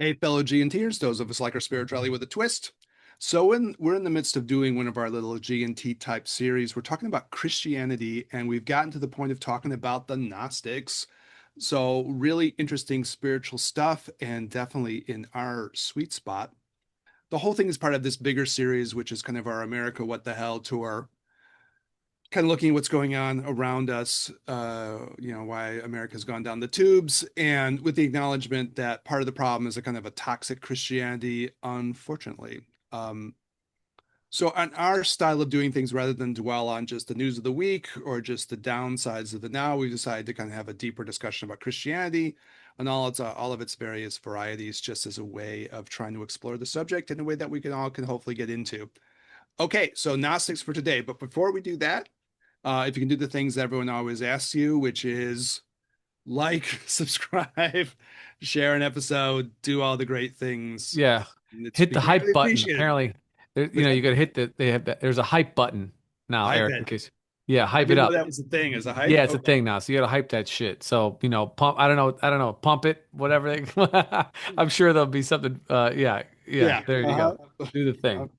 Hey, fellow G&Ters, those of us like our spirituality with a twist. So we're in the midst of doing one of our little G&T type series. We're talking about Christianity, and we've gotten to the point of talking about the Gnostics. So really interesting spiritual stuff, and definitely in our sweet spot. The whole thing is part of this bigger series, which is kind of our America What the Hell tour, kind of looking at what's going on around us, why America's gone down the tubes, and with the acknowledgement that part of the problem is a kind of a toxic Christianity, unfortunately. Um, so, on our style of doing things, rather than dwell on just the news of the week or just the downsides of the now, we decided to kind of have a deeper discussion about Christianity and all of its various varieties, just as a way of trying to explore the subject in a way that we can hopefully get into. Okay, so Gnostics for today. But before we do that, if you can do the things that everyone always asks you, which is like, subscribe, share an episode, do all the great things. Yeah. It's Hit be the hype greatly button. appreciated. Apparently, What's that? you got to hit the, they have that. There's a hype button now, Hype Eric, it. in case. Yeah, I hype it didn't know up. that was the thing as a hype. Yeah, it's a Okay. thing now. So you got to hype that shit. So, pump, I don't know, pump it, whatever. I'm sure there'll be something. Yeah, yeah, Yeah. there you go. Do the Uh, thing.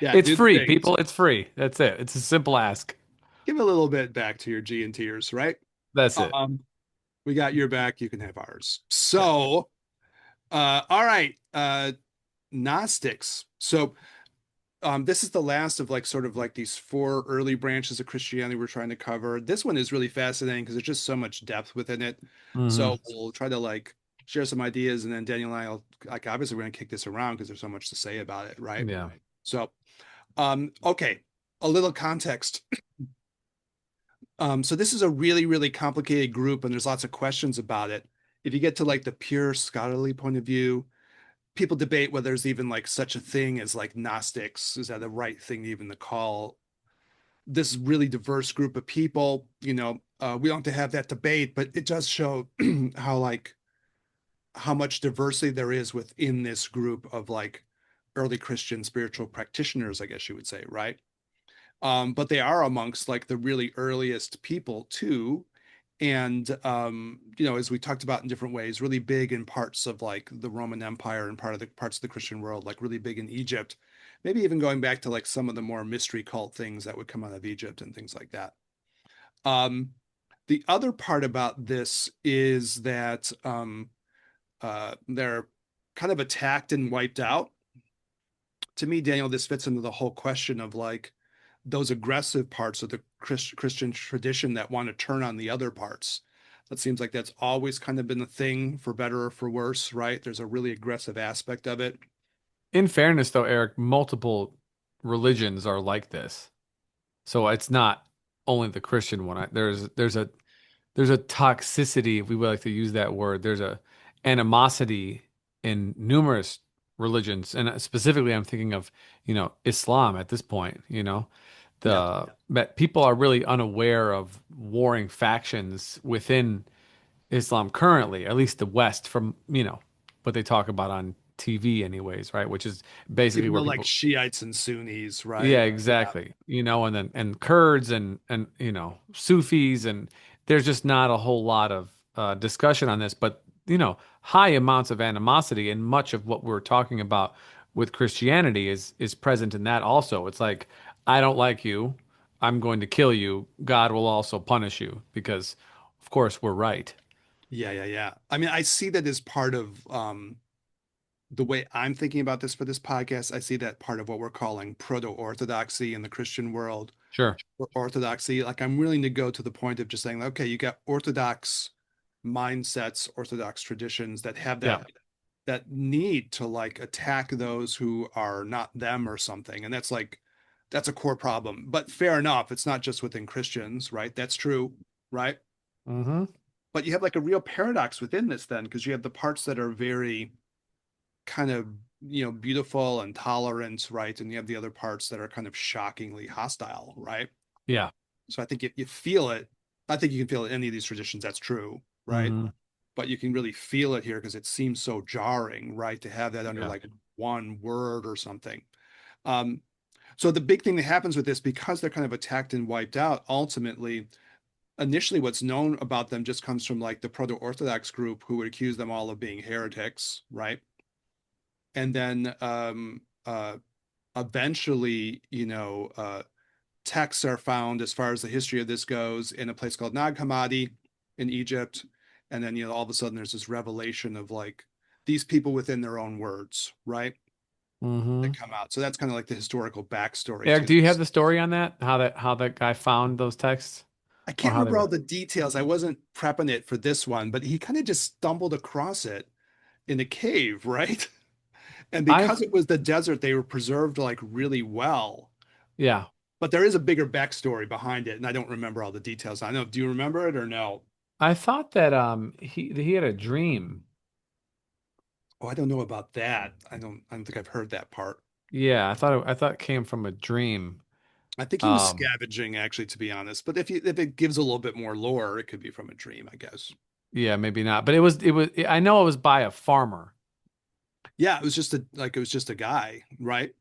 yeah. It's Do the free, things. people. It's free. That's it. It's a simple ask. Give a little bit back to your G and Ters, right? That's it. Um, we got your back. You can have ours. Yeah. So, all right. Gnostics. So, this is the last of like sort of like these four early branches of Christianity we're trying to cover. This one is really fascinating because there's just so much depth within it. Hmm. So we'll try to like share some ideas, and then Daniel and I will like obviously we're gonna kick this around because there's so much to say about it, right? Yeah. So okay, a little context. So this is a really, really complicated group, and there's lots of questions about it. If you get to like the pure scholarly point of view, people debate whether there's even like such a thing as like Gnostics. Is that the right thing even to call this really diverse group of people? We don't have to have that debate, but it does show how like how much diversity there is within this group of like early Christian spiritual practitioners, I guess you would say, right? But they are amongst like the really earliest people too. And as we talked about in different ways, really big in parts of like the Roman Empire and part of the parts of the Christian world, like really big in Egypt, maybe even going back to like some of the more mystery cult things that would come out of Egypt and things like that. Um, the other part about this is that they're kind of attacked and wiped out. To me, Daniel, this fits into the whole question of like those aggressive parts of the Christian tradition that want to turn on the other parts. That seems like that's always kind of been a thing, for better or for worse, right? There's a really aggressive aspect of it. In fairness, though, Eric, multiple religions are like this. So it's not only the Christian one. There's a toxicity, if we would like to use that word. There's a animosity in numerous religions, and specifically, I'm thinking of Islam at this point. Yeah. That people are really unaware of warring factions within Islam currently, at least the West, from what they talk about on TV, anyways, right? Which is basically Even where though like people. Shiites and Sunnis, right? Yeah, Yeah. exactly. And then Kurds and Sufis, and there's just not a whole lot of discussion on this, but high amounts of animosity, and much of what we're talking about with Christianity is present in that also. It's like, I don't like you, I'm going to kill you. God will also punish you because, of course, we're right. Yeah, yeah, yeah. I mean, I see that as part of the way I'm thinking about this for this podcast. I see that part of what we're calling proto-orthodoxy in the Christian world, Sure. or orthodoxy. Like I'm willing to go to the point of just saying, okay, you got orthodox mindsets, orthodox traditions that have Yeah. that need to like attack those who are not them or something. And that's a core problem. But fair enough, it's not just within Christians, right? That's true, right? Hmm. But you have like a real paradox within this then, because you have the parts that are very kind of, beautiful and tolerant, right? And you have the other parts that are kind of shockingly hostile, right? Yeah. So I think if you feel it, I think you can feel it in any of these traditions. That's true, right? Hmm. But you can really feel it here because it seems so jarring, right? To have that under Yeah. like one word or something. Um, so the big thing that happens with this, because they're kind of attacked and wiped out, ultimately, initially what's known about them just comes from like the proto-Orthodox group who would accuse them all of being heretics, right? and then eventually, texts are found as far as the history of this goes in a place called Nag Hammadi in Egypt. And then, all of a sudden there's this revelation of like these people within their own words, right? That Hmm. come out. So that's kind of like the historical backstory Eric, to do you have this. the story on that? How that guy found those texts I or can't how they remember all were? the details. I wasn't prepping it for this one, but he kind of just stumbled across it in a cave, right? And because I've it was the desert, they were preserved like really well. yeah. But there is a bigger backstory behind it, and I don't remember all the details. I know. Do you remember it or no? I thought that he had a dream. Oh, I don't know about that. I don't think I've heard that part. Yeah, I thought it came from a dream. I think he was Um scavenging, actually, to be honest. But if it gives a little bit more lore, it could be from a dream, I guess. yeah, maybe not. But it was I know it was by a farmer. Yeah, it was just a guy, right?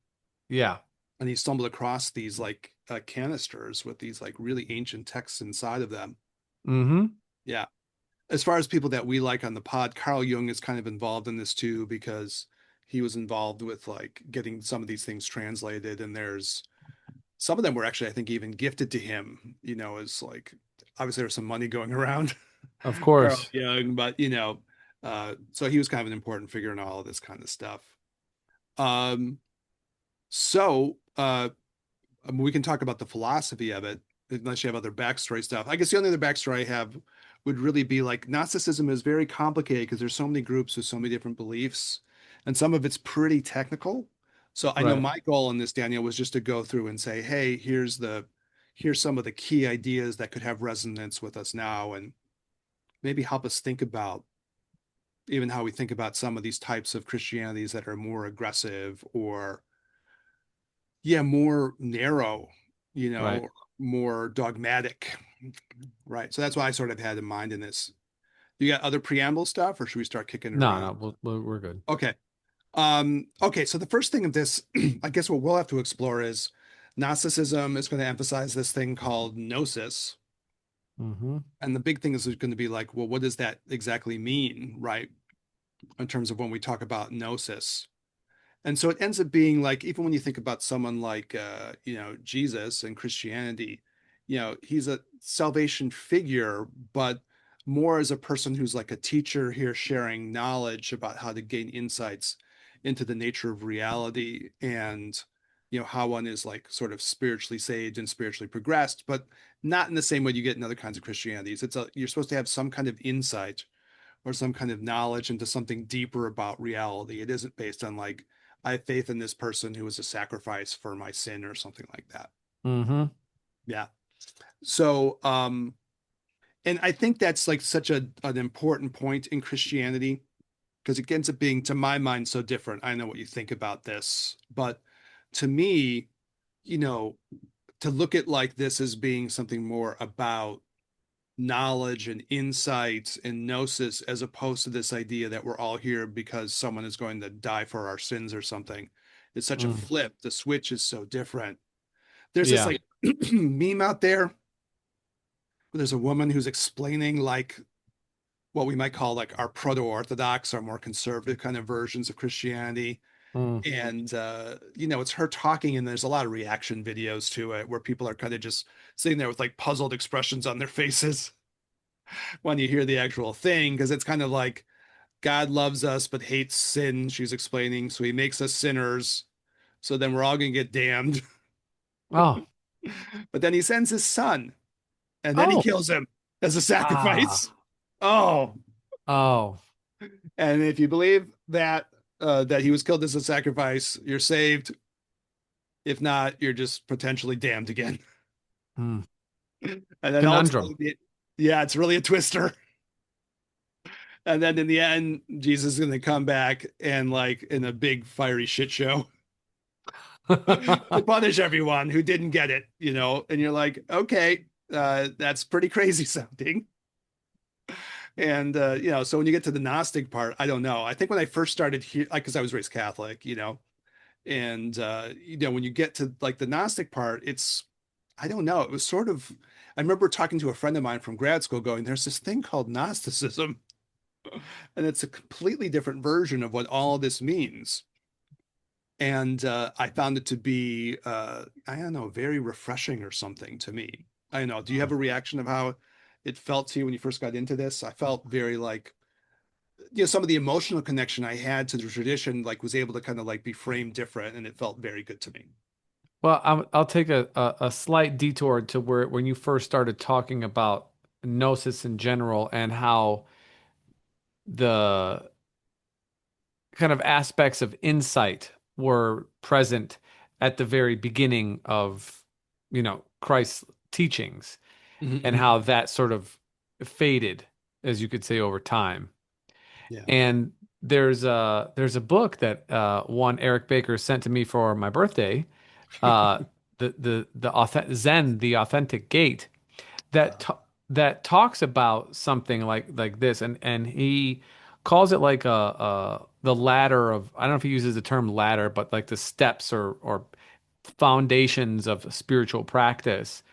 Yeah. And he stumbled across these like canisters with these like really ancient texts inside of them. Mm-hmm. Yeah. As far as people that we like on the pod, Carl Jung is kind of involved in this too because he was involved with like getting some of these things translated, and there's some of them were actually, I think, even gifted to him, as like obviously there's some money going around. Of Carl course. Jung, but so he was kind of an important figure in all of this kind of stuff. Um, so we can talk about the philosophy of it, unless you have other backstory stuff. I guess the only other backstory I have would really be like Gnosticism is very complicated because there's so many groups with so many different beliefs, and some of it's pretty technical. So I know Right. my goal in this, Daniel, was just to go through and say, hey, here's some of the key ideas that could have resonance with us now, and maybe help us think about even how we think about some of these types of Christianities that are more aggressive or yeah, more narrow, Right. more dogmatic. Right. So that's what I sort of had in mind in this. You got other preamble stuff, or should we start kicking it No, around? no, we're good. Okay. Okay, so the first thing of this, I guess what we'll have to explore is Gnosticism is going to emphasize this thing called gnosis. Mm-hmm. And the big thing is going to be like, well, what does that exactly mean, right? In terms of when we talk about gnosis. And so it ends up being like, even when you think about someone like, Jesus and Christianity, he's a salvation figure, but more as a person who's like a teacher here sharing knowledge about how to gain insights into the nature of reality and, how one is like sort of spiritually saved and spiritually progressed, but not in the same way you get in other kinds of Christianities. You're supposed to have some kind of insight or some kind of knowledge into something deeper about reality. It isn't based on like, I have faith in this person who was a sacrifice for my sin or something like that. Mm-hmm. Yeah. So, and I think that's like such an important point in Christianity because it ends up being, to my mind, so different. I know what you think about this, but to me, you know, to look at like this as being something more about knowledge and insights and gnosis as opposed to this idea that we're all here because someone is going to die for our sins or something. It's such a Mm. flip. The switch is so different. There's this Yeah. like meme out there where there's a woman who's explaining like what we might call like our proto-orthodox, our more conservative kind of versions of Christianity. Mm. And it's her talking, and there's a lot of reaction videos to it where people are kind of just sitting there with like puzzled expressions on their faces when you hear the actual thing, because it's kind of like God loves us but hates sin, she's explaining. So he makes us sinners. So then we're all going to get damned. Oh. But then he sends his son and then he Oh. kills him as a Ah. sacrifice. Oh, Oh. and if you believe that he was killed as a sacrifice, you're saved. If not, you're just potentially damned again. Mm. And then Conundrum. ultimately, yeah, it's really a twister. And then in the end, Jesus is going to come back and like in a big fiery shit show to punish everyone who didn't get it, and you're like, okay, that's pretty crazy sounding. And so when you get to the Gnostic part, I don't know. I think when I first started here, because I was raised Catholic, and when you get to like the Gnostic part, it's I don't know. It was sort of I remember talking to a friend of mine from grad school going, there's this thing called Gnosticism, and it's a completely different version of what all of this means. and I found it to be I don't know, very refreshing or something to me. I don't know. Do you have a reaction of how it felt to you when you first got into this? I felt very like, some of the emotional connection I had to the tradition like was able to kind of like be framed different, and it felt very good to me. Well, I'll take a slight detour to where when you first started talking about gnosis in general and how the kind of aspects of insight were present at the very beginning of, Christ's teachings and Mhm. how that sort of faded, as you could say, over time. Yeah. And there's a book that one Eric Baker sent to me for my birthday, uh, the Authentic Gate, that Uh, that talks about something like this, and he calls it like a the ladder of, I don't know if he uses the term ladder, but like the steps or foundations of spiritual practice.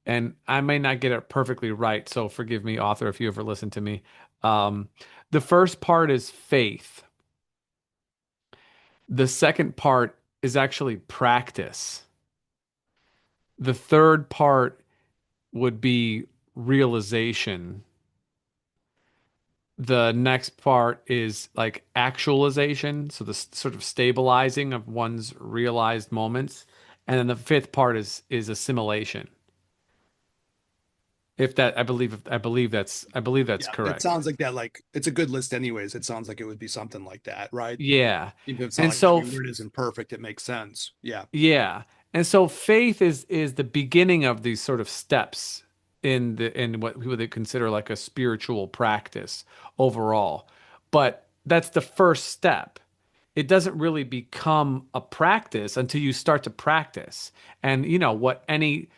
And I may not get it perfectly right, so forgive me, author, if you ever listen to me. Um, the first part is faith. The second part is actually practice. The third part would be realization. The next part is like actualization, so the sort of stabilizing of one's realized moments. And then the fifth part is assimilation. If that, I believe that's yeah, it correct. sounds like that. Like it's a good list, anyways. It sounds like it would be something like that, right? Yeah. Even if it's not And like so every word isn't perfect, it makes sense. Yeah. yeah. And so faith is the beginning of these sort of steps in what we would consider like a spiritual practice overall. But that's the first step. It doesn't really become a practice until you start to practice. And what any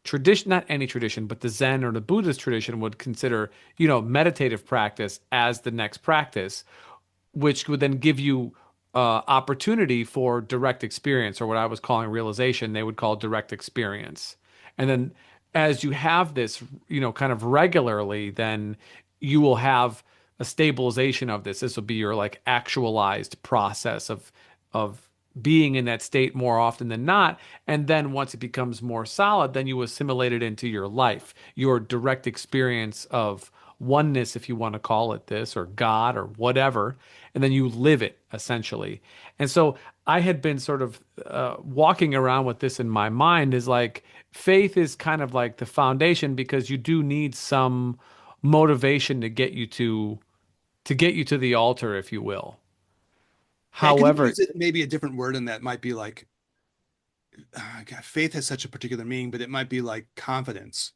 tradition, not any tradition, but the Zen or the Buddhist tradition would consider, meditative practice as the next practice, which would then give you opportunity for direct experience, or what I was calling realization, they would call direct experience. And then as you have this, kind of regularly, then you will have a stabilization of this. This will be your like actualized process of being in that state more often than not. And then once it becomes more solid, then you assimilate it into your life, your direct experience of oneness, if you want to call it this, or God, or whatever. And then you live it essentially. And so I had been sort of walking around with this in my mind, is like faith is kind of like the foundation, because you do need some motivation to get you to the altar, if you will. Yeah, could you However, use it maybe a different word in that might be like God, faith has such a particular meaning, but it might be like confidence,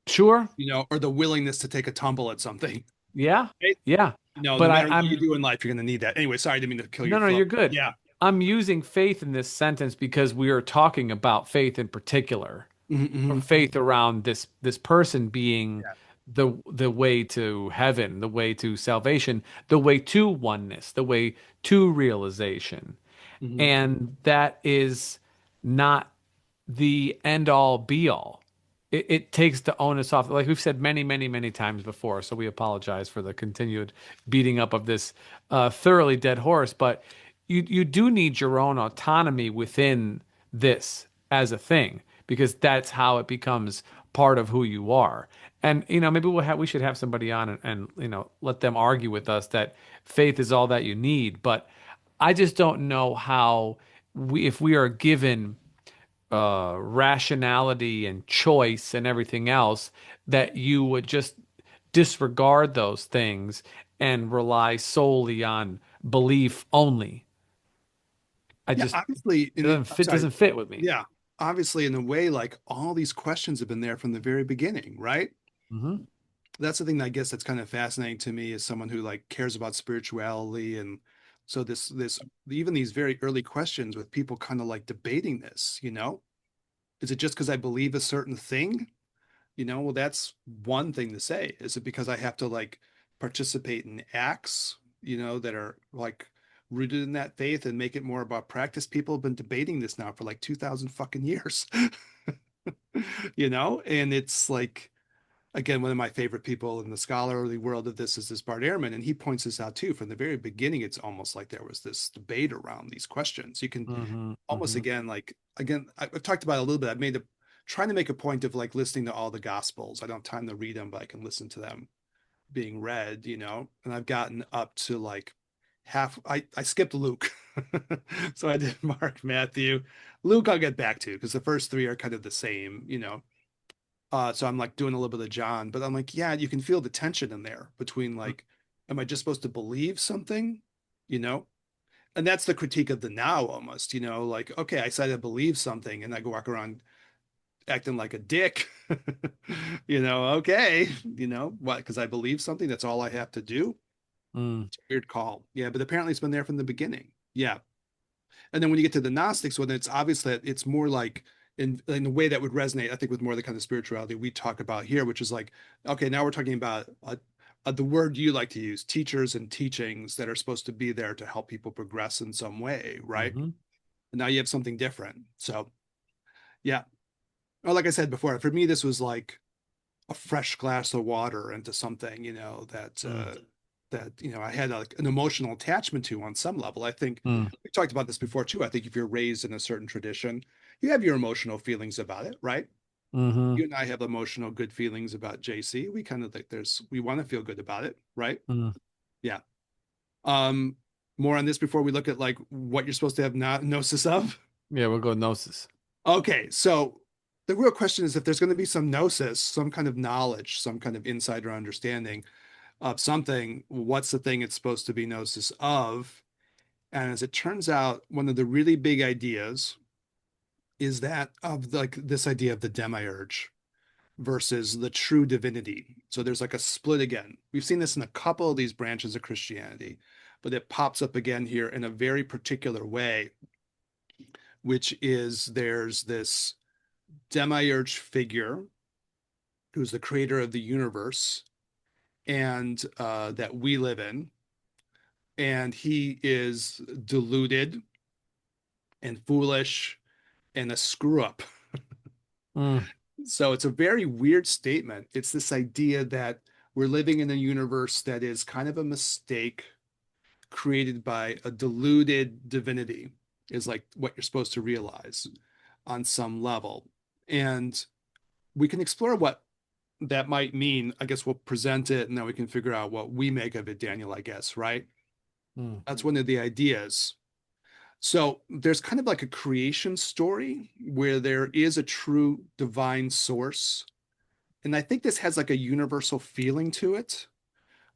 sure, or the willingness to take a tumble at something. yeah, Right? yeah. No But matter what you I'm do in life, you're going to need that. Anyway, sorry, I didn't mean to kill your no, no, flow. you're good. Yeah. I'm using faith in this sentence because we are talking about faith in particular, or Hmm. faith around this person being Yeah. the way to heaven, the way to salvation, the way to oneness, the way to realization. Hmm. And that is not the end all be all. It takes the onus off, like we've said many, many, many times before. So we apologize for the continued beating up of this thoroughly dead horse. But you do need your own autonomy within this as a thing, because that's how it becomes part of who you are. And maybe we should have somebody on and let them argue with us that faith is all that you need. But I just don't know how if we are given rationality and choice and everything else, that you would just disregard those things and rely solely on belief only. I Yeah. just Obviously, It doesn't I'm fit sorry. doesn't fit with me. Yeah. Obviously, in a way, like all these questions have been there from the very beginning, right? Hmm. That's the thing that I guess that's kind of fascinating to me as someone who like cares about spirituality. And so this even these very early questions with people kind of like debating this. Is it just because I believe a certain thing? Well, that's one thing to say. Is it because I have to like participate in acts, that are like rooted in that faith and make it more about practice? People have been debating this now for like 2000 fucking years. And it's like again, one of my favorite people in the scholarly world of this is this Bart Ehrman, and he points this out too. From the very beginning, it's almost like there was this debate around these questions. You can Mm-hmm. almost Mm-hmm. again, like again, I've talked about it a little bit. I've made a trying to make a point of like listening to all the gospels. I don't have time to read them, but I can listen to them being read, and I've gotten up to like I skipped Luke. So I did Mark, Matthew, Luke I'll get back to because the first three are kind of the same. So I'm like doing a little bit of John, but I'm like, yeah, you can feel the tension in there between like, am I just supposed to believe something? You know? And that's the critique of the now almost, like, okay, I said I believe something and I go walk around acting like a dick. Okay, what? Because I believe something, that's all I have to do. Mm-hmm. It's a weird call. Yeah, but apparently it's been there from the beginning. Yeah. And then when you get to the Gnostics, when it's obvious that it's more like in a way that would resonate, I think, with more of the kind of spirituality we talk about here, which is like, okay, now we're talking about the word you like to use, teachers and teachings that are supposed to be there to help people progress in some way, right? Mm-hmm. And now you have something different. So, yeah. Well, like I said before, for me, this was like a fresh glass of water into something, that I had like an emotional attachment to on some level. I think we talked about this before too. I think if you're raised in a certain tradition, you have your emotional feelings about it, right? Mm-hmm. You and I have emotional good feelings about JC. We kind of think we want to feel good about it, right? Mm-hmm. Yeah. Um, More on this before we look at like what you're supposed to have not gnosis of. Yeah, we'll go gnosis. Okay, so the real question is if there's going to be some gnosis, some kind of knowledge, some kind of insight or understanding of something, what's the thing it's supposed to be gnosis of? And as it turns out, one of the really big ideas is that of like this idea of the demiurge versus the true divinity. So there's like a split again. We've seen this in a couple of these branches of Christianity, but it pops up again here in a very particular way, which is there's this demiurge figure who's the creator of the universe and that we live in. And he is deluded and foolish and a screw up. Mm. So it's a very weird statement. It's this idea that we're living in a universe that is kind of a mistake created by a deluded divinity, is like what you're supposed to realize on some level. And we can explore what that might mean. I guess we'll present it and then we can figure out what we make of it, Daniel, I guess, right? Mm. That's one of the ideas. So there's kind of like a creation story where there is a true divine source. And I think this has like a universal feeling to it,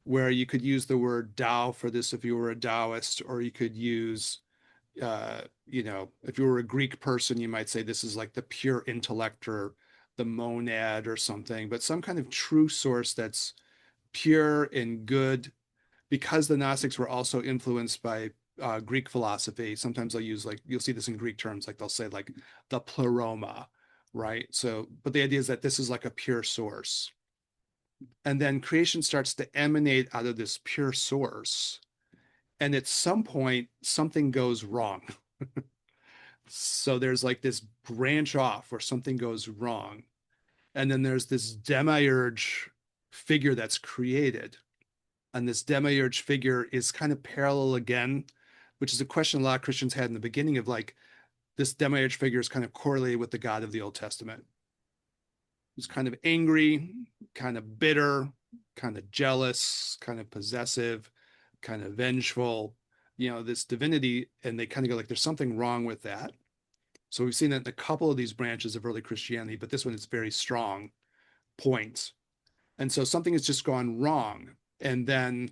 where you could use the word Tao for this if you were a Taoist, or you could use, if you were a Greek person, you might say this is like the pure intellect or the monad or something, but some kind of true source that's pure and good because the Gnostics were also influenced by Greek philosophy. Sometimes they'll use like you'll see this in Greek terms, like they'll say like the pleroma, right? So, but the idea is that this is like a pure source, and then creation starts to emanate out of this pure source, and at some point something goes wrong. So there's like this branch off where something goes wrong, and then there's this demiurge figure that's created, and this demiurge figure is kind of parallel again, which is a question a lot of Christians had in the beginning of like this demiurge figure is kind of correlated with the God of the Old Testament. He's kind of angry, kind of bitter, kind of jealous, kind of possessive, kind of vengeful, this divinity. And they kind of go like, there's something wrong with that. So we've seen that in a couple of these branches of early Christianity, but this one is very strong point. And so something has just gone wrong. And then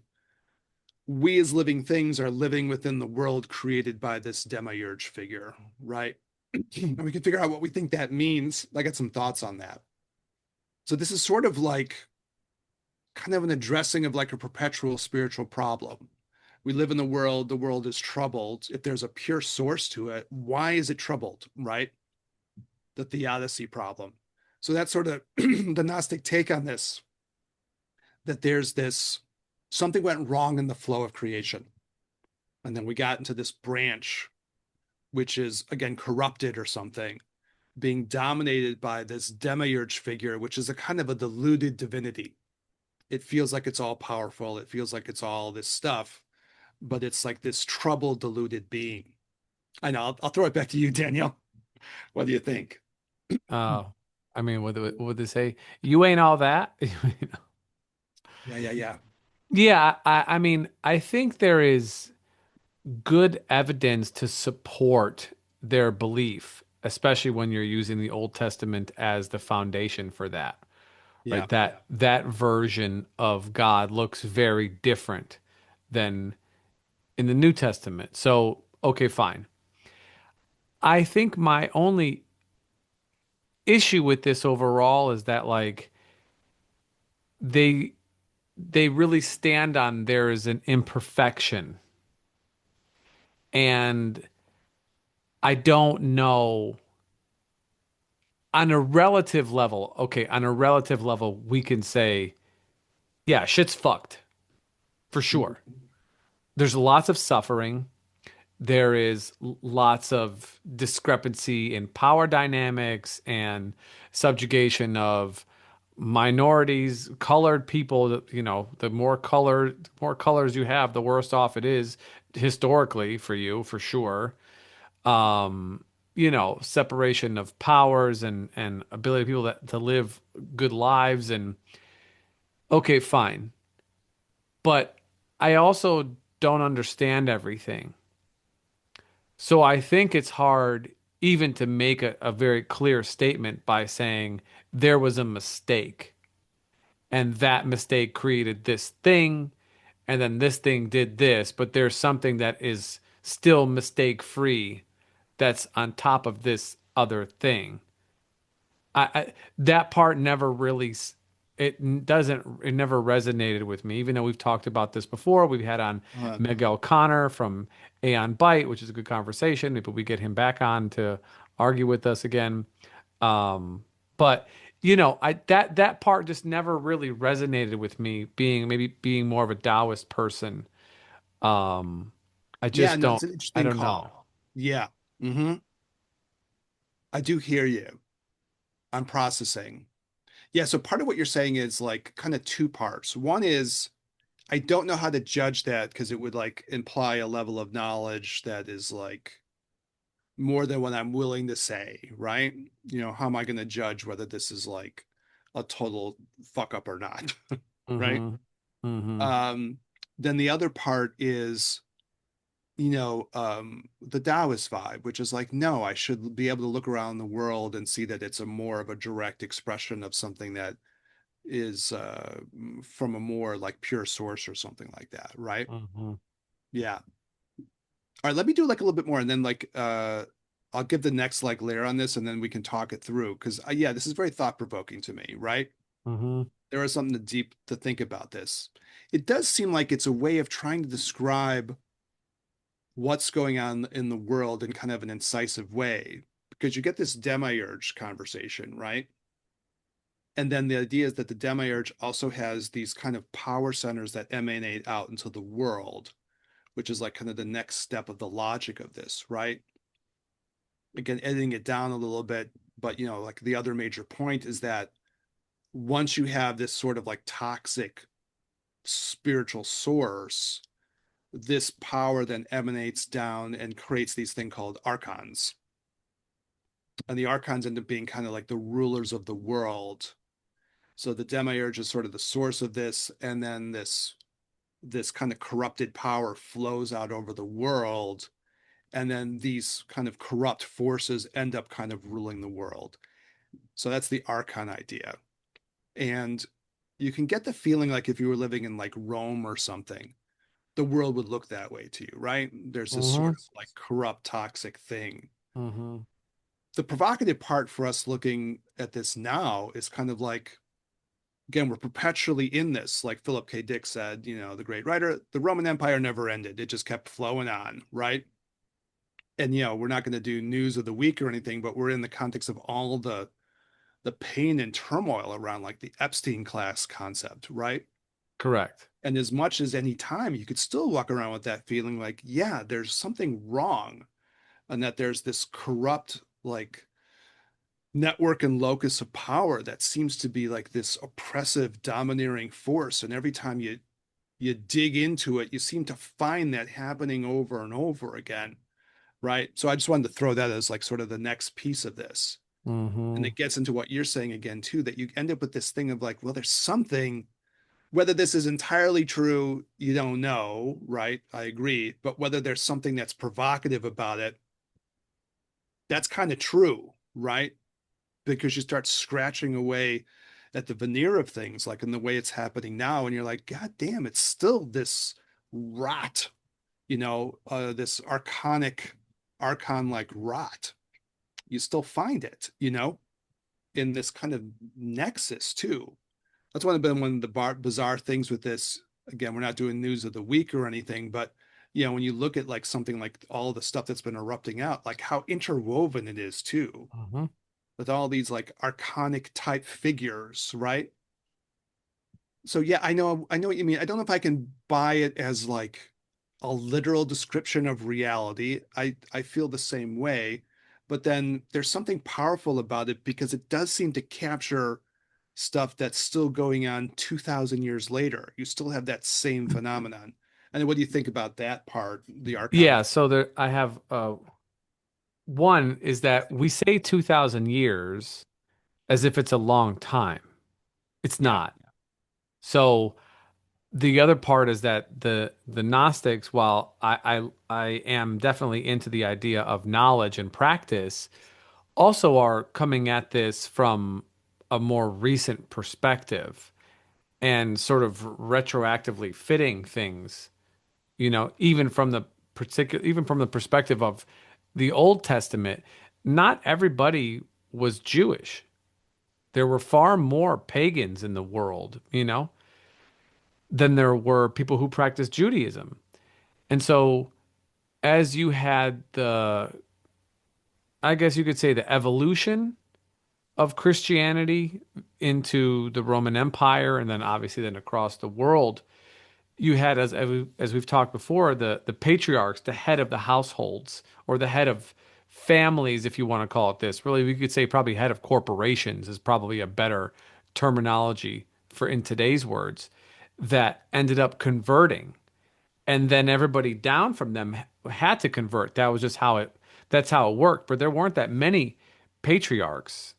we as living things are living within the world created by this demiurge figure, right? And we can figure out what we think that means. I got some thoughts on that. So this is sort of like kind of an addressing of like a perpetual spiritual problem. We live in the world is troubled. If there's a pure source to it, why is it troubled, right? The theodicy problem. So that's sort of the Gnostic take on this, that there's this something went wrong in the flow of creation. And then we got into this branch, which is again corrupted or something. being dominated by this demiurge figure, which is a kind of a diluted divinity. It feels like it's all powerful. It feels like it's all this stuff, but it's like this troubled, diluted being. I know. I'll throw it back to you, Daniel. What do you think? Oh, I mean, what would they say? You ain't all that. Yeah, yeah, yeah. Yeah, I mean, I think there is good evidence to support their belief, especially when you're using the Old Testament as the foundation for that, Yeah. right? That version of God looks very different than in the New Testament. So, okay, fine. I think my only issue with this overall is that like they they really stand on there is an imperfection. And I don't know on a relative level. Okay, on a relative level, we can say, yeah, shit's fucked for sure. Mhm. There's lots of suffering. There is lots of discrepancy in power dynamics and subjugation of minorities, colored people. You know, more colors you have, the worse off it is historically for you, for sure. um, separation of powers and ability of people to live good lives. And okay, fine. But I also don't understand everything. So I think it's hard even to make a very clear statement by saying there was a mistake and that mistake created this thing and then this thing did this, but there's something that is still mistake free that's on top of this other thing. I that part never really it never resonated with me, even though we've talked about this before. We've had on Uh, Miguel Connor from Aeon Byte, which is a good conversation. Maybe we get him back on to argue with us again. But I that part just never really resonated with me, being more of a Taoist person. Um, I yeah, just no, don't it's an I interesting don't know. call. Yeah. Hmm. I do hear you. I'm processing. Yeah, so part of what you're saying is like kind of two parts. One is I don't know how to judge that because it would like imply a level of knowledge that is like more than what I'm willing to say, right? How am I going to judge whether this is like a total fuck up or not, right? Mm-hmm. Mm-hmm. Um, then the other part is, the Taoist vibe, which is like, no, I should be able to look around the world and see that it's a more of a direct expression of something that is from a more like pure source or something like that, right? Mm-hmm. Yeah. All right, let me do like a little bit more and then like I'll give the next like layer on this and then we can talk it through because yeah, this is very thought provoking to me, right? Mm-hmm. There is something deep to think about this. It does seem like it's a way of trying to describe what's going on in the world in kind of an incisive way because you get this demiurge conversation, right? And then the idea is that the demiurge also has these kind of power centers that emanate out into the world, which is like kind of the next step of the logic of this, right? Again, editing it down a little bit, but like the other major point is that once you have this sort of like toxic spiritual source, this power then emanates down and creates these thing called archons. And the archons end up being kind of like the rulers of the world. So the demiurge is sort of the source of this, and then this kind of corrupted power flows out over the world, and then these kind of corrupt forces end up kind of ruling the world. So that's the archon idea. And you can get the feeling like if you were living in like Rome or something, the world would look that way to you, right? There's this sort Mm-hmm. of like corrupt, toxic thing. Mm-hmm. The provocative part for us looking at this now is kind of like, again, we're perpetually in this. Like Philip K. Dick said, the great writer, the Roman Empire never ended. It just kept flowing on, right? And we're not going to do news of the week or anything, but we're in the context of all the pain and turmoil around like the Epstein class concept, right? Correct. And as much as any time, you could still walk around with that feeling like, yeah, there's something wrong, and that there's this corrupt, like network and locus of power that seems to be like this oppressive, domineering force. And every time you dig into it, you seem to find that happening over and over again, right? So I just wanted to throw that as like sort of the next piece of this. And Hmm. it gets into what you're saying again too, that you end up with this thing of like, well, there's something, whether this is entirely true, you don't know, right? I agree. But whether there's something that's provocative about it, that's kind of true, right? Because you start scratching away at the veneer of things, like in the way it's happening now, and you're like, God damn, it's still this rot, this archon like rot. You still find it, in this kind of nexus too. That's one of the bizarre things with this. Again, we're not doing news of the week or anything, but when you look at like something like all the stuff that's been erupting out, like how interwoven it is too, Hmm. with all these like archonic type figures, right? So yeah, I know what you mean. I don't know if I can buy it as like a literal description of reality. I feel the same way, but then there's something powerful about it because it does seem to capture stuff that's still going on 2000 years later. You still have that same phenomenon. And what do you think about that part, the archon? Yeah, so there I have one is that we say 2000 years as if it's a long time. It's Yeah. not. So the other part is that the Gnostics, while I am definitely into the idea of knowledge and practice, also are coming at this from a more recent perspective and sort of retroactively fitting things, even from the perspective of the Old Testament, not everybody was Jewish. There were far more pagans in the world, than there were people who practiced Judaism. And so as you had I guess you could say the evolution of Christianity into the Roman Empire and then obviously then across the world, you had as we've talked before the patriarchs, the head of the households or the head of families, if you want to call it this. Really, we could say probably head of corporations is probably a better terminology for in today's words, that ended up converting, and then everybody down from them had to convert. That's how it worked. But there weren't that many patriarchs.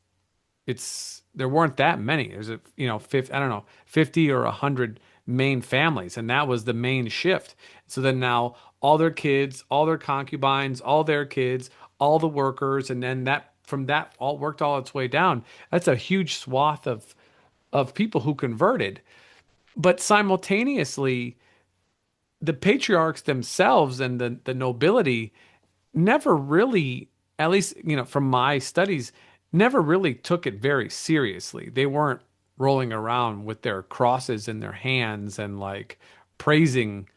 There weren't that many. There's 50, I don't know, 50 or 100 main families, and that was the main shift. So then now all their kids, all their concubines, all their kids, all the workers, and then that from that all worked all its way down. That's a huge swath of people who converted. But simultaneously, the patriarchs themselves and the nobility never really, at least, from my studies, never really took it very seriously. They weren't rolling around with their crosses in their hands and like praising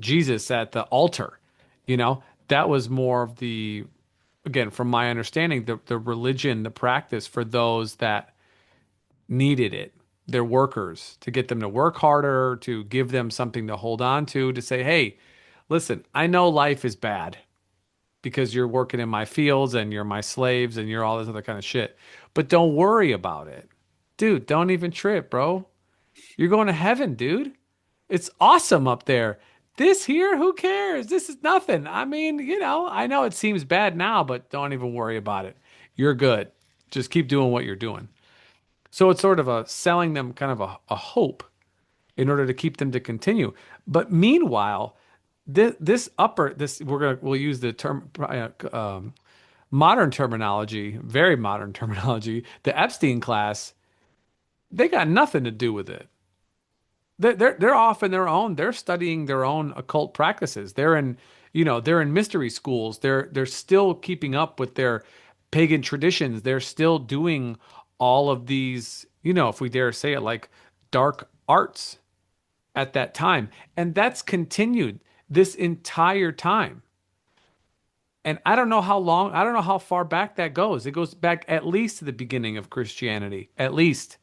Jesus at the altar. That was more of again, from my understanding, the religion, the practice for those that needed it, their workers, to get them to work harder, to give them something to hold on to say, hey, listen, I know life is bad because you're working in my fields and you're my slaves and you're all this other kind of shit. But don't worry about it. Dude, don't even trip, bro. You're going to heaven, dude. It's awesome up there. This here, who cares? This is nothing. I mean, I know it seems bad now, but don't even worry about it. You're good. Just keep doing what you're doing. So it's sort of a selling them kind of a hope in order to keep them to continue. But meanwhile, we'll use the term modern terminology, very modern terminology. The Epstein class, they got nothing to do with it. They're off in their own. They're studying their own occult practices. They're in mystery schools. They're still keeping up with their pagan traditions. They're still doing all of these, if we dare say it, like dark arts at that time. And that's continued this entire time. And I don't know how long, I don't know how far back that goes. It goes back at least to the beginning of Christianity, at least,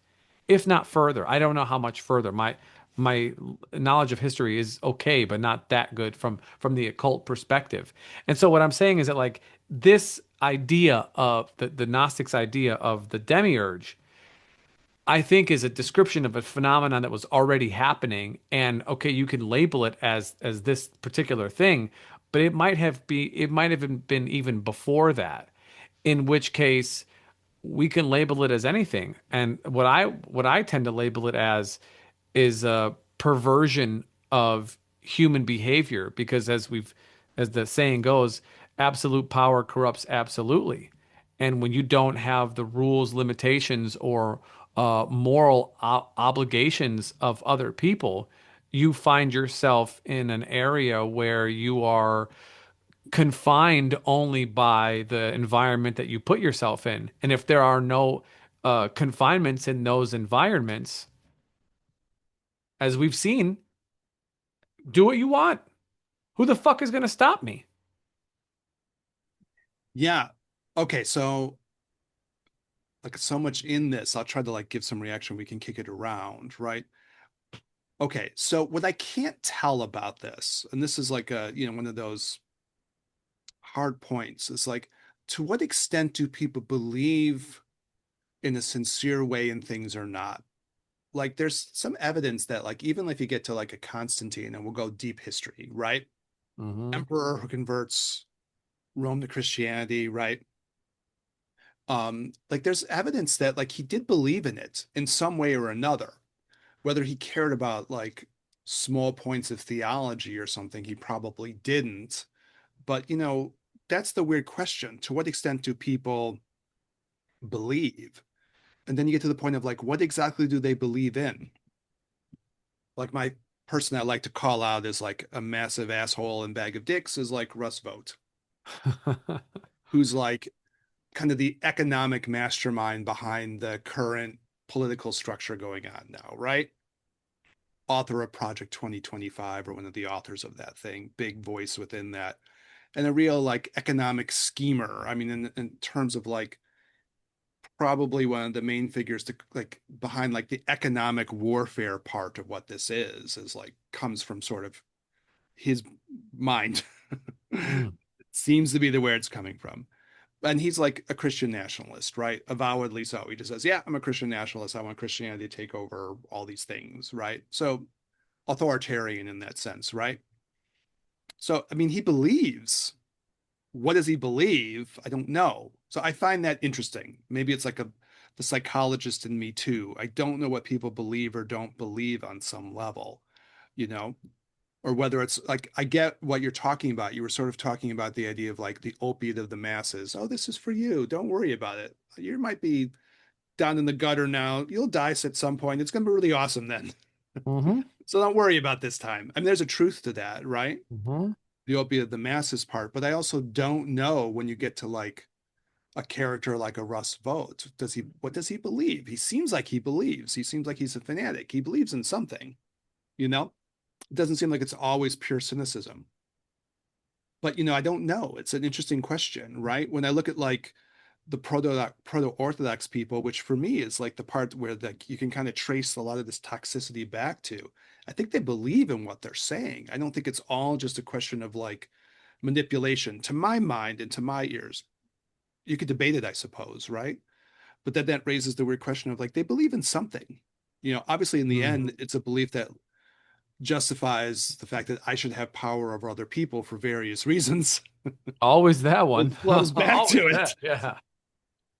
if not further. I don't know how much further. My knowledge of history is okay, but not that good from the occult perspective. And so what I'm saying is that like this idea of the Gnostics idea of the demiurge, I think is a description of a phenomenon that was already happening. And okay, you can label it as this particular thing, but it might have been even before that. In which case, we can label it as anything. And what I tend to label it as is a perversion of human behavior, because as the saying goes, absolute power corrupts absolutely. And when you don't have the rules, limitations, or moral obligations of other people, you find yourself in an area where you are confined only by the environment that you put yourself in. And if there are no confinements in those environments, as we've seen, do what you want. Who the fuck is going to stop me? Yeah. Okay, so like so much in this, I'll try to like give some reaction. We can kick it around, right? Okay, so what I can't tell about this, and this is like a, one of those hard points, is like to what extent do people believe in a sincere way in things or not? Like there's some evidence that like even if you get to like a Constantine, and we'll go deep history, right? Mm-hmm. Emperor who converts Rome to Christianity, right? Like there's evidence that like he did believe in it in some way or another. Whether he cared about like small points of theology or something, he probably didn't. But that's the weird question. To what extent do people believe? And then you get to the point of like, what exactly do they believe in? Like my person I like to call out as like a massive asshole and bag of dicks is like Russ Vogt, who's like kind of the economic mastermind behind the current political structure going on now, right? Author of Project 2025, or one of the authors of that thing, big voice within that, and a real like economic schemer. I mean, in terms of like probably one of the main figures to like behind like the economic warfare part of what this is like comes from sort of his mind. Mm. Seems to be the where it's coming from. And he's like a Christian nationalist, right? Avowedly so. He just says, yeah, I'm a Christian nationalist. I want Christianity to take over all these things, right? So authoritarian in that sense, right? So, I mean, he believes. What does he believe? I don't know. So I find that interesting. Maybe it's like the psychologist in me too. I don't know what people believe or don't believe on some level, you know, or whether it's like I get what you're talking about. You were sort of talking about the idea of like the opiate of the masses. Oh, this is for you. Don't worry about it. You might be down in the gutter now. You'll die at some point. It's going to be really awesome then. Mm-hmm. So don't worry about this time. I mean, there's a truth to that, right? Mm-hmm. The opiate of the masses part, but I also don't know when you get to like a character like a Russ Vogt. What does he believe? He seems like he believes. He seems like he's a fanatic. He believes in something, you know? It doesn't seem like it's always pure cynicism. But I don't know. It's an interesting question, right? When I look at like the proto-orthodox people, which for me is like the part where like you can kind of trace a lot of this toxicity back to. I think they believe in what they're saying. I don't think it's all just a question of like manipulation. To my mind and to my ears, you could debate it, I suppose, right? But then that raises the weird question of like they believe in something. Obviously in the Mm. end, it's a belief that justifies the fact that I should have power over other people for various reasons. Always that It one. flows back Always to it. that. Yeah.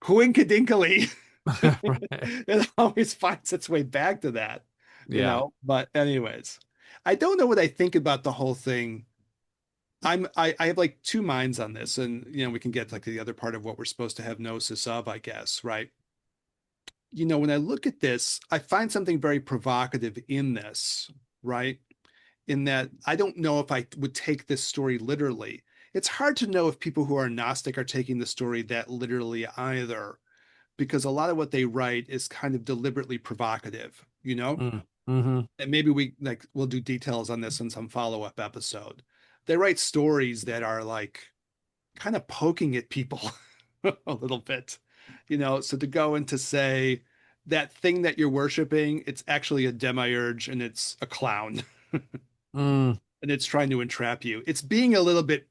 Coinkadinkly, Right. it always finds its way back to that. Yeah. But anyways, I don't know what I think about the whole thing. I have like two minds on this, and we can get like the other part of what we're supposed to have gnosis of, I guess, right? When I look at this, I find something very provocative in this, right? In that I don't know if I would take this story literally. It's hard to know if people who are Gnostic are taking the story that literally either, because a lot of what they write is kind of deliberately provocative. Mm. Mm-hmm. And maybe we'll do details on this in some follow-up episode. They write stories that are like kind of poking at people a little bit. So to go and to say that thing that you're worshiping, it's actually a demiurge and it's a clown Mm. and it's trying to entrap you. It's being a little bit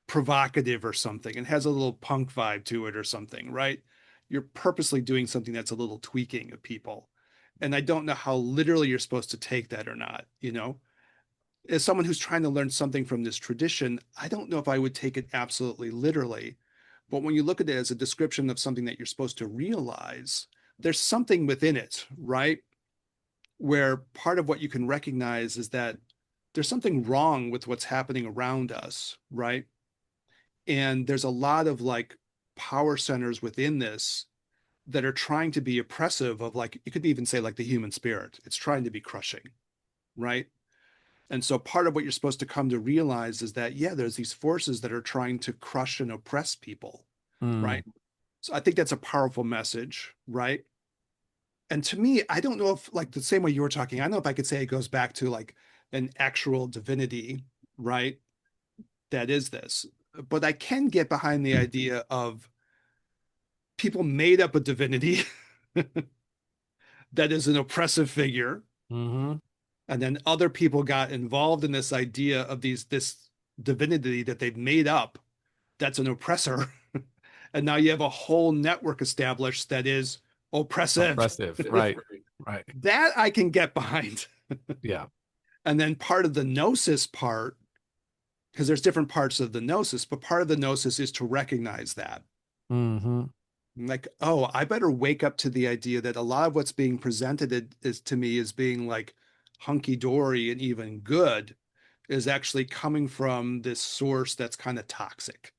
provocative or something and has a little punk vibe to it or something, right? You're purposely doing something that's a little tweaking of people. And I don't know how literally you're supposed to take that or not, you know? As someone who's trying to learn something from this tradition, I don't know if I would take it absolutely literally. But when you look at it as a description of something that you're supposed to realize, there's something within it, right? Where part of what you can recognize is that there's something wrong with what's happening around us, right? And there's a lot of like power centers within this that are trying to be oppressive of, like, you could even say like the human spirit. It's trying to be crushing, right? And so part of what you're supposed to come to realize is that, yeah, there's these forces that are trying to crush and oppress people, Mm. right? So I think that's a powerful message, right? And to me, I don't know if, like, the same way you were talking, I don't know if I could say it goes back to like an actual divinity, right? That is this. But I can get behind the idea of people made up a divinity that is an oppressive figure, Hmm. and then other people got involved in this idea of this divinity that they've made up that's an oppressor. And now you have a whole network established that is oppressive. Oppressive. Right. Right. That I can get behind. Yeah. And then part of the gnosis part, because there's different parts of the gnosis, but part of the gnosis is to recognize that. Hmm. Like, oh, I better wake up to the idea that a lot of what's being presented is to me as being like hunky dory and even good is actually coming from this source that's kind of toxic.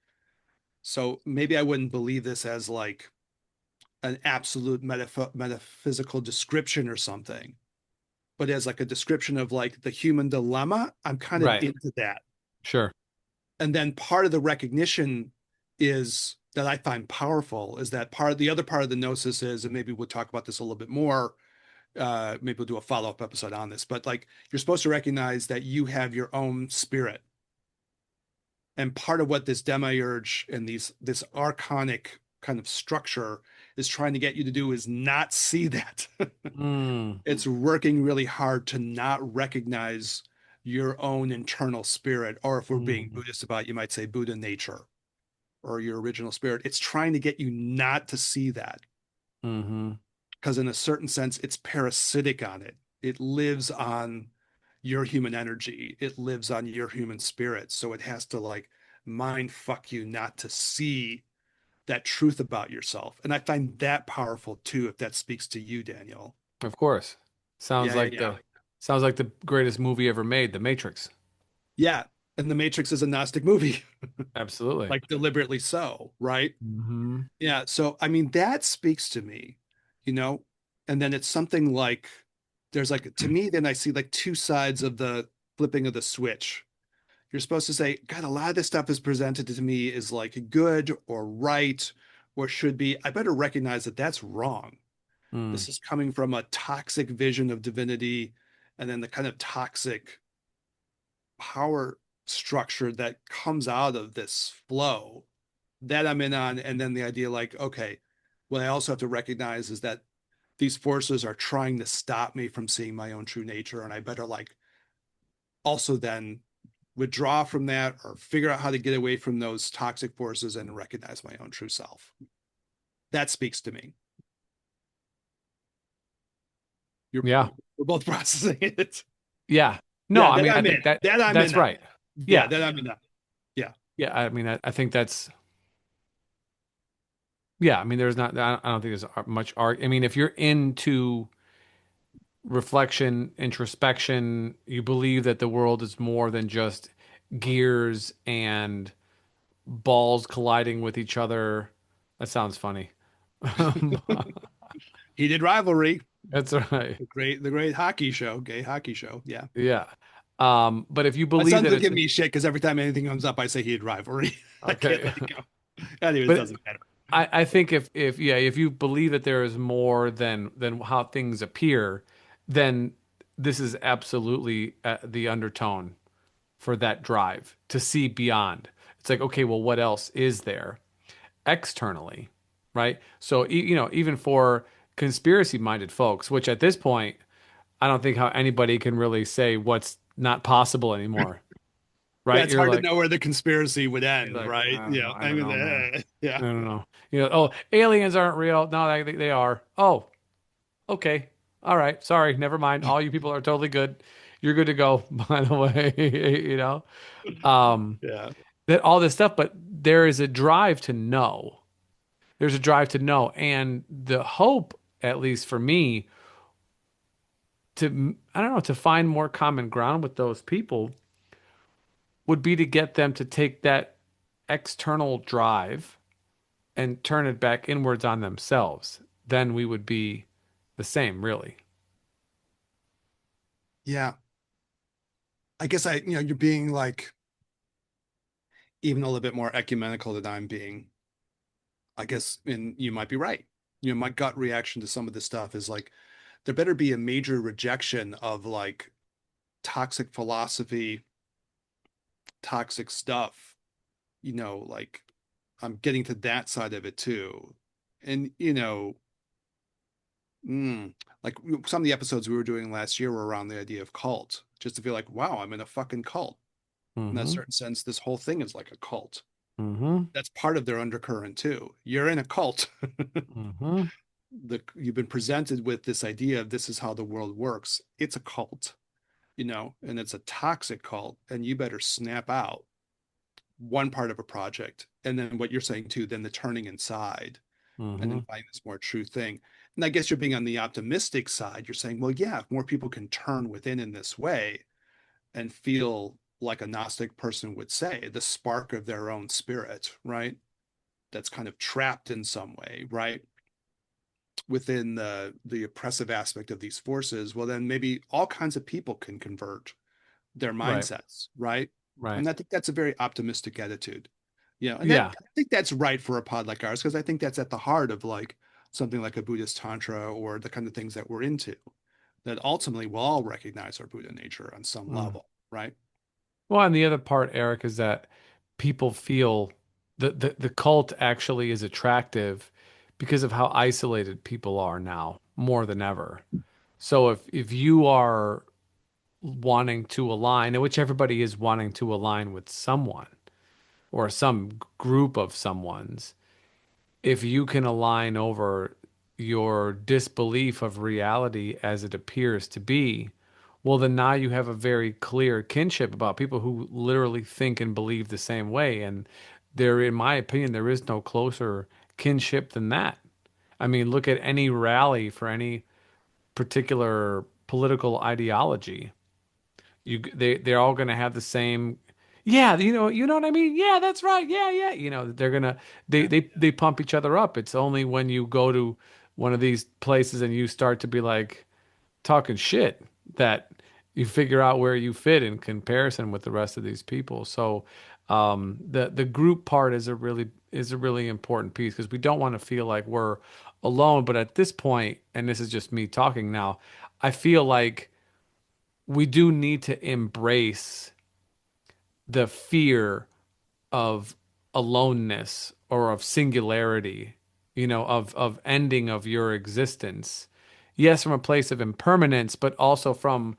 So maybe I wouldn't believe this as like an absolute metaphysical description or something, but as like a description of like the human dilemma. I'm kind of Right. into that. Sure. And then part of the recognition is that I find powerful is that part of the other part of the gnosis is, and maybe we'll talk about this a little bit more. Maybe we'll do a follow-up episode on this, but like you're supposed to recognize that you have your own spirit. And part of what this demiurge and this archonic kind of structure is trying to get you to do is not see that. Mm. It's working really hard to not recognize your own internal spirit, or if we're being Hmm. Buddhist about it, you might say Buddha nature or your original spirit. It's trying to get you not to see that Hmm. because, in a certain sense, it's parasitic on it. It lives on your human energy, it lives on your human spirit. So it has to like mind fuck you not to see that truth about yourself. And I find that powerful too, if that speaks to you, Daniel. Of course. Sounds Yeah, yeah, like yeah. the greatest movie ever made, The Matrix. Yeah. And The Matrix is a Gnostic movie, Absolutely. like deliberately so, right? Hmm. Yeah. So, I mean, that speaks to me, you know? And then it's something like there's like, to me, then I see like two sides of the flipping of the switch. You're supposed to say, God, a lot of this stuff is presented to me as like good or right or should be. I better recognize that that's wrong. Mm. This is coming from a toxic vision of divinity and then the kind of toxic power structure that comes out of this flow that I'm in on. And then the idea like, okay, what I also have to recognize is that these forces are trying to stop me from seeing my own true nature. And I better like also then withdraw from that or figure out how to get away from those toxic forces and recognize my own true self. That speaks to me. You're Yeah. we're both processing it. Yeah. No, Yeah, I that mean, I I'm think in. that That I'm in that's on. right. Yeah, Yeah. that I'm in on. Yeah. Yeah. I mean, I think that's, yeah. I mean, there's not, I don't think there's much art. I mean, if you're into reflection, introspection, you believe that the world is more than just gears and balls colliding with each other. That sounds funny. Heated rivalry. That's right. The great hockey show, gay hockey show. Yeah. Yeah. But if you My believe sons that will it's give me shit because every time anything comes up, I say heated rivalry. I can't okay, let it go. Anyways, it but doesn't matter. I think if yeah, if you believe that there is more than how things appear, then this is absolutely the undertone for that drive to see beyond. It's like, okay, well, what else is there externally, right? So even for conspiracy-minded folks, which at this point, I don't think how anybody can really say what's not possible anymore, Yeah, right? it's You're hard to like, know where the conspiracy would you're end, like, right? Yeah, I I don't mean, know, man. yeah, I don't know. Oh, aliens aren't real. No, they are. Oh, okay. All right. Sorry. Never mind. All you people are totally good. You're good to go, by the way. Um, yeah, that all this stuff, but there is a drive to know. There's a drive to know. And the hope, at least for me, I don't know, to find more common ground with those people would be to get them to take that external drive and turn it back inwards on themselves. Then we would be the same, really. yeah. I guess you're being like even a little bit more ecumenical than I'm being. I guess, and you might be right. My gut reaction to some of this stuff is like there better be a major rejection of like toxic philosophy, toxic stuff. Like I'm getting to that side of it too. And like some of the episodes we were doing last year were around the idea of cult, just to feel like, wow, I'm in a fucking cult. In that Mm-hmm. certain sense, this whole thing is like a cult. Mm-hmm. That's part of their undercurrent too. You're in a cult. Mm-hmm. You've been presented with this idea of this is how the world works. It's a cult, and it's a toxic cult, and you better snap out one part of a project. And then what you're saying too, then the turning inside and Mm-hmm. then find this more true thing. And I guess you're being on the optimistic side. You're saying, well, yeah, if more people can turn within in this way and feel like a Gnostic person would say, the spark of their own spirit, right? That's kind of trapped in some way, right? Within the oppressive aspect of these forces, well, then maybe all kinds of people can convert their Right. mindsets, right? Right. And I think that's a very optimistic attitude. And that Yeah. I think that's right for a pod like ours, because I think that's at the heart of like something like a Buddhist tantra or the kind of things that we're into, that ultimately we'll all recognize our Buddha nature on some Mm. level, right? Well, and the other part, Eric, is that people feel the cult actually is attractive because of how isolated people are now more than ever. So if you are wanting to align, which everybody is wanting to align with someone or some group of someone's, if you can align over your disbelief of reality as it appears to be, well, then now you have a very clear kinship about people who literally think and believe the same way. And there, in my opinion, there is no closer kinship than that. I mean, look at any rally for any particular political ideology. They're all going to have the same. Yeah, you know what I mean. Yeah, that's right. Yeah, yeah. They're gonna Yeah. they pump each other up. It's only when you go to one of these places and you start to be like talking shit that you figure out where you fit in comparison with the rest of these people. So the group part is a really important piece because we don't want to feel like we're alone. But at this point, and this is just me talking now, I feel like we do need to embrace the fear of aloneness or of singularity, of ending of your existence. Yes, from a place of impermanence, but also from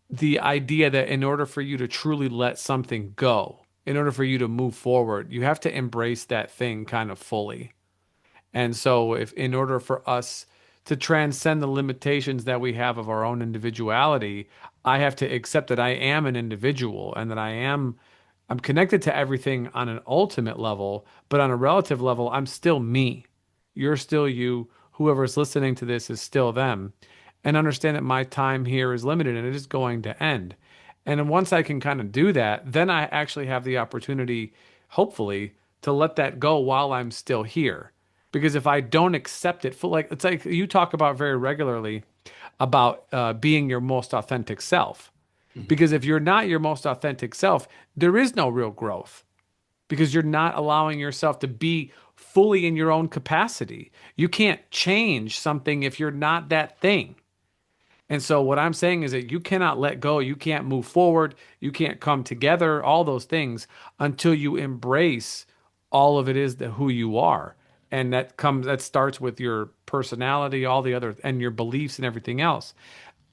the idea that in order for you to truly let something go, in order for you to move forward, you have to embrace that thing kind of fully. And so, if in order for us to transcend the limitations that we have of our own individuality, I have to accept that I am an individual and that I'm connected to everything on an ultimate level, but on a relative level, I'm still me. You're still you. Whoever's listening to this is still them. And understand that my time here is limited and it is going to end. And then once I can kind of do that, then I actually have the opportunity, hopefully, to let that go while I'm still here. Because if I don't accept it, like it's like you talk about very regularly about being your most authentic self. Mhm. Because if you're not your most authentic self, there is no real growth because you're not allowing yourself to be fully in your own capacity. You can't change something if you're not that thing. And so what I'm saying is that you cannot let go, you can't move forward, you can't come together, all those things until you embrace all of it is that who you are. And that starts with your personality, all the other and your beliefs and everything else.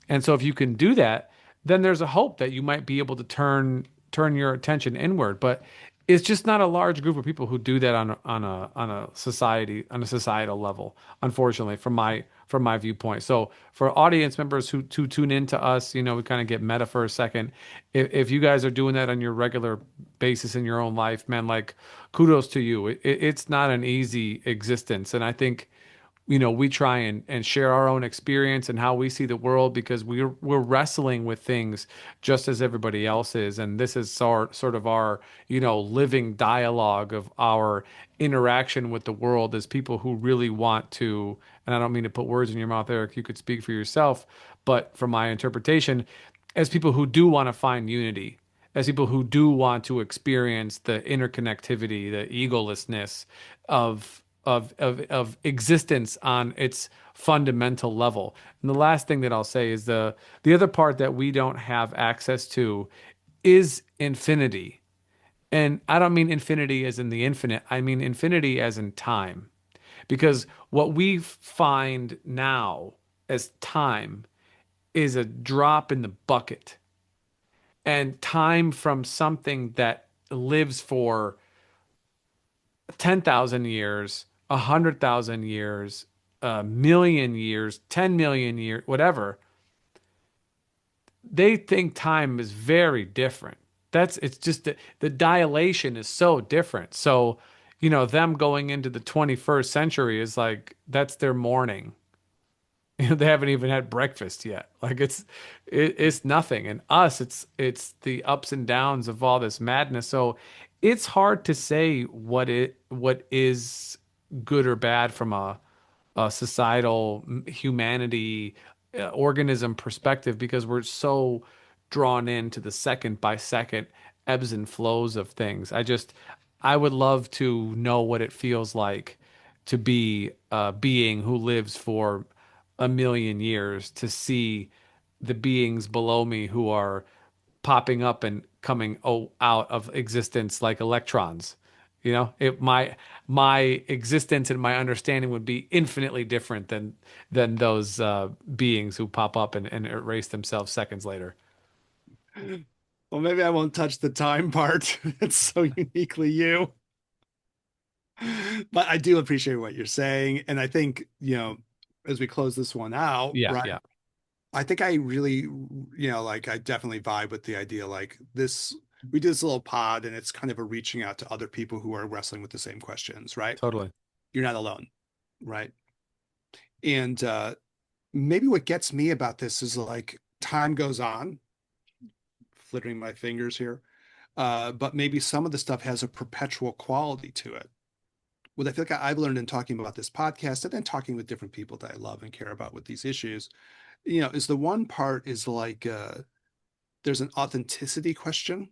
And so if you can do that, then there's a hope that you might be able to turn turn your attention inward. But it's just not a large group of people who do that on a societal level, unfortunately, from my viewpoint. So for audience members who tune into us, we kind of get meta for a second. If you guys are doing that on your regular basis in your own life, man, like kudos to you. It's not an easy existence, and I think we try and share our own experience and how we see the world because we're wrestling with things just as everybody else is. And this is sort of our, living dialogue of our interaction with the world as people who really want to, and I don't mean to put words in your mouth, Eric, you could speak for yourself, but from my interpretation, as people who do want to find unity, as people who do want to experience the interconnectivity, the egolessness of existence on its fundamental level. And the last thing that I'll say is the other part that we don't have access to is infinity. And I don't mean infinity as in the infinite, I mean infinity as in time. Because what we find now as time is a drop in the bucket. And time from something that lives for 10,000 years, 100,000 years, a million years, 10 million years, whatever, they think time is very different. It's just the dilation is so different. So, them going into the 21st century is like, that's their morning. They haven't even had breakfast yet. Like it's nothing. And us, it's the ups and downs of all this madness. So it's hard to say what is good or bad from a societal humanity organism perspective because we're so drawn into the second by second ebbs and flows of things. I would love to know what it feels like to be a being who lives for a million years, to see the beings below me who are popping up and coming out of existence like electrons. My existence and my understanding would be infinitely different than those beings who pop up and erase themselves seconds later. Well, maybe I won't touch the time part. It's so uniquely you. But I do appreciate what you're saying. And I think, as we close this one out, Yeah, right? yeah, I think I really, like I definitely vibe with the idea like this, we do this little pod and it's kind of a reaching out to other people who are wrestling with the same questions, right? totally. You're not alone, right? And maybe what gets me about this is like time goes on, flittering my fingers here, but maybe some of the stuff has a perpetual quality to it. What I feel like I've learned in talking about this podcast and then talking with different people that I love and care about with these issues, is the one part is like there's an authenticity question,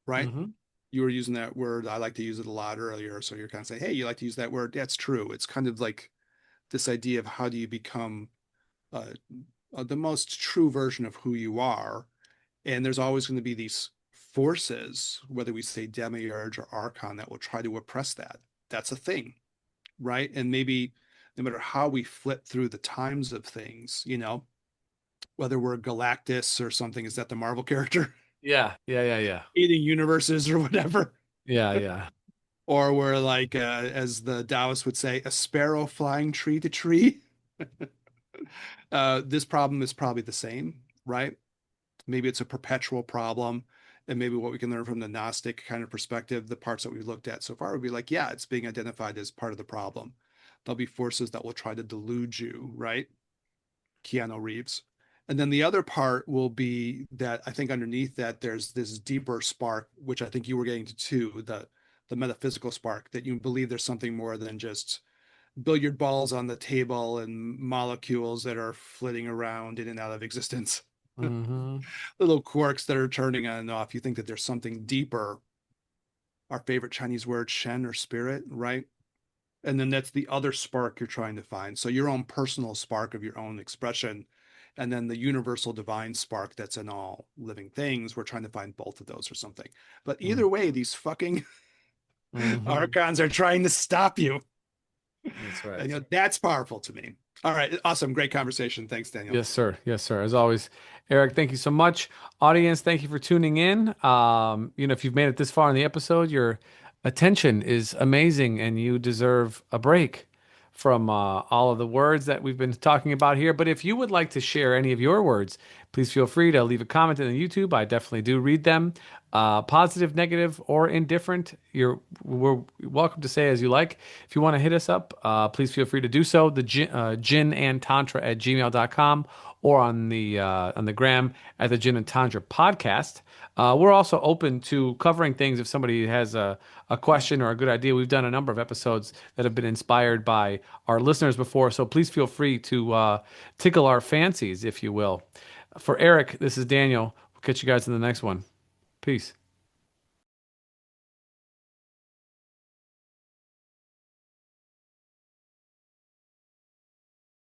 right? Hmm. You were using that word. I like to use it a lot earlier. So you're kind of saying, hey, you like to use that word. That's true. It's kind of like this idea of how do you become uh, the most true version of who you are. And there's always going to be these forces, whether we say demiurge or archon, that will try to oppress that. That's a thing, right? And maybe no matter how we flip through the times of things, whether we're Galactus or something, is that the Marvel character? Yeah, yeah, yeah, yeah, Eating universes or whatever. yeah, yeah. Or we're like, as the Taoists would say, a sparrow flying tree to tree. This problem is probably the same, right? Maybe it's a perpetual problem. And maybe what we can learn from the Gnostic kind of perspective, the parts that we've looked at so far would be like, yeah, it's being identified as part of the problem. There'll be forces that will try to delude you, right? Keanu Reeves. And then the other part will be that I think underneath that there's this deeper spark, which I think you were getting to too, the metaphysical spark, that you believe there's something more than just billiard balls on the table and molecules that are flitting around in and out of existence. Hmm. Little quarks that are turning on and off. You think that there's something deeper. Our favorite Chinese word, shen or spirit, right? And then that's the other spark you're trying to find. So your own personal spark of your own expression, and then the universal divine spark that's in all living things. We're trying to find both of those or something. But either way, these fucking Hmm. archons are trying to stop you. That's And right. that's powerful to me. All right. Awesome. Great conversation. Thanks, Daniel. Yes, sir. Yes, sir. As always, Eric, thank you so much. Audience, thank you for tuning in. If you've made it this far in the episode, your attention is amazing and you deserve a break from all of the words that we've been talking about here. But if you would like to share any of your words, please feel free to leave a comment in the YouTube. I definitely do read them. Positive, negative, or indifferent, we're welcome to say as you like. If you want to hit us up, please feel free to do so. The gin and tantra at gmail.com or on the gram at the Gin and Tantra podcast. We're also open to covering things if somebody has a question or a good idea. We've done a number of episodes that have been inspired by our listeners before, so please feel free to tickle our fancies, if you will. For Eric, this is Daniel. We'll catch you guys in the next one. Peace.